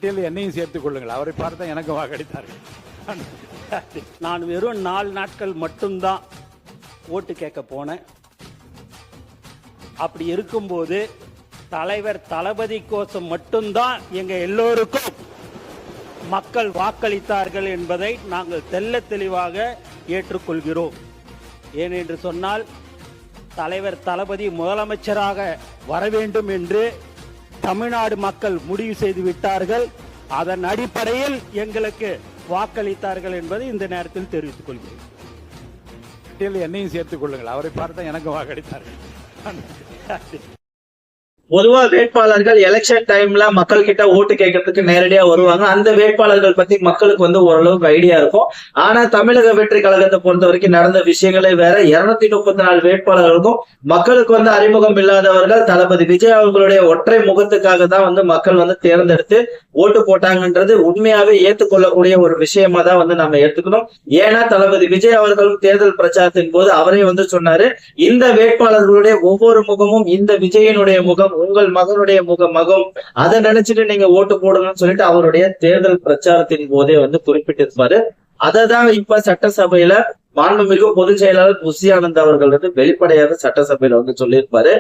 பட்டியலில் என்னையும் சேர்த்துக் கொள்ளுங்கள். அவரை பார்த்து எனக்கு வாக்களித்தார்கள். நான் வெறும் 4 நாட்கள் மட்டும்தான் ஓட்டு கேட்க போனேன். அப்படி இருக்கும்போது தலைவர் தளபதி கோசம் மட்டும்தான் எங்க எல்லோருக்கும் மக்கள் வாக்களித்தார்கள் என்பதை நாங்கள் தெள்ள தெளிவாக ஏற்றுக்கொள்கிறோம். ஏனென்று சொன்னால் தலைவர் தளபதி முதலமைச்சராக வர வேண்டும் என்று தமிழ்நாடு மக்கள் முடிவு செய்து விட்டார்கள். அதன் அடிப்படையில் எங்களுக்கு வாக்களித்தார்கள் என்பதை இந்த நேரத்தில் தெரிவித்துக் கொள்கிறேன். பட்டியலில் என்னையும் சேர்த்துக் கொள்ளுங்கள். அவரை பார்த்து எனக்கு வாக்களித்தார்கள். பொதுவா வேட்பாளர்கள் எலெக்ஷன் டைம்ல மக்கள் கிட்ட ஓட்டு கேட்கறதுக்கு நேரடியா வருவாங்க. அந்த வேட்பாளர்கள் பத்தி மக்களுக்கு ஓரளவுக்கு ஐடியா இருக்கும். ஆனா தமிழக வெற்றி கழகத்தை பொறுத்த வரைக்கும் நடந்த விஷயங்களே வேற. 234 வேட்பாளர்களுக்கும் மக்களுக்கு அறிமுகம் இல்லாதவர்கள் தளபதி விஜய் அவர்களுடைய ஒற்றை முகத்துக்காக தான் மக்கள் தேர்ந்தெடுத்து ஓட்டு போட்டாங்கன்றது உண்மையாவே ஏற்றுக்கொள்ளக்கூடிய ஒரு விஷயமா தான் நம்ம எடுத்துக்கணும். ஏன்னா தளபதி விஜய் அவர்களும் தேர்தல் பிரச்சாரத்தின் போது அவரே சொன்னாரு, இந்த வேட்பாளர்களுடைய ஒவ்வொரு முகமும் இந்த விஜயனுடைய முகம், உங்கள் மகனுடைய முகம், அதை நினைச்சிட்டு நீங்க ஓட்டு போடுங்கன்னு சொல்லிட்டு அவருடைய தேர்தல் பிரச்சாரத்தின் போதே குறிப்பிட்டிருப்பாரு. அததான் இப்ப சட்டசபையில மாண்புமிகு பொதுச் செயலாளர் புசி ஆனந்த் அவர்கள் வெளிப்படையாக சட்டசபையில சொல்லியிருப்பாரு.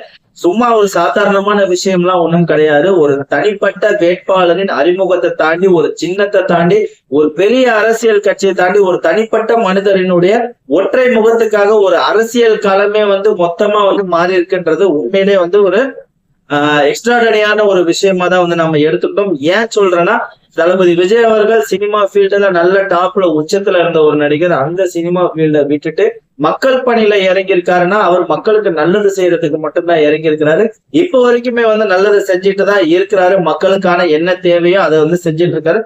சும்மா ஒரு சாதாரணமான விஷயம்லாம் ஒண்ணும் கிடையாது. ஒரு தனிப்பட்ட வேட்பாளரின் அறிமுகத்தை தாண்டி, ஒரு சின்னத்தை தாண்டி, ஒரு பெரிய அரசியல் கட்சியை தாண்டி, ஒரு தனிப்பட்ட மனிதரினுடைய ஒற்றை முகத்துக்காக ஒரு அரசியல் களமே மொத்தமா மாறி இருக்குன்றது உண்மையிலே ஒரு எக்ஸ்ட்ராடனியான ஒரு விஷயமா தான் நம்ம எடுத்துக்கிட்டோம். ஏன் சொல்றேன்னா, தளபதி விஜய் அவர்கள் சினிமா ஃபீல்டுல நல்ல டாப்ல உச்சத்துல இருந்த ஒரு நடிகர். அந்த சினிமா ஃபீல்ட விட்டுட்டு மக்கள் பணியில இறங்கி இருக்காருன்னா அவர் மக்களுக்கு நல்லது செய்யறதுக்கு மட்டும்தான் இறங்கி இருக்கிறாரு. இப்ப வரைக்குமே நல்லது செஞ்சுட்டு தான் இருக்கிறாரு. மக்களுக்கான என்ன தேவையோ அதை செஞ்சுட்டு இருக்காரு.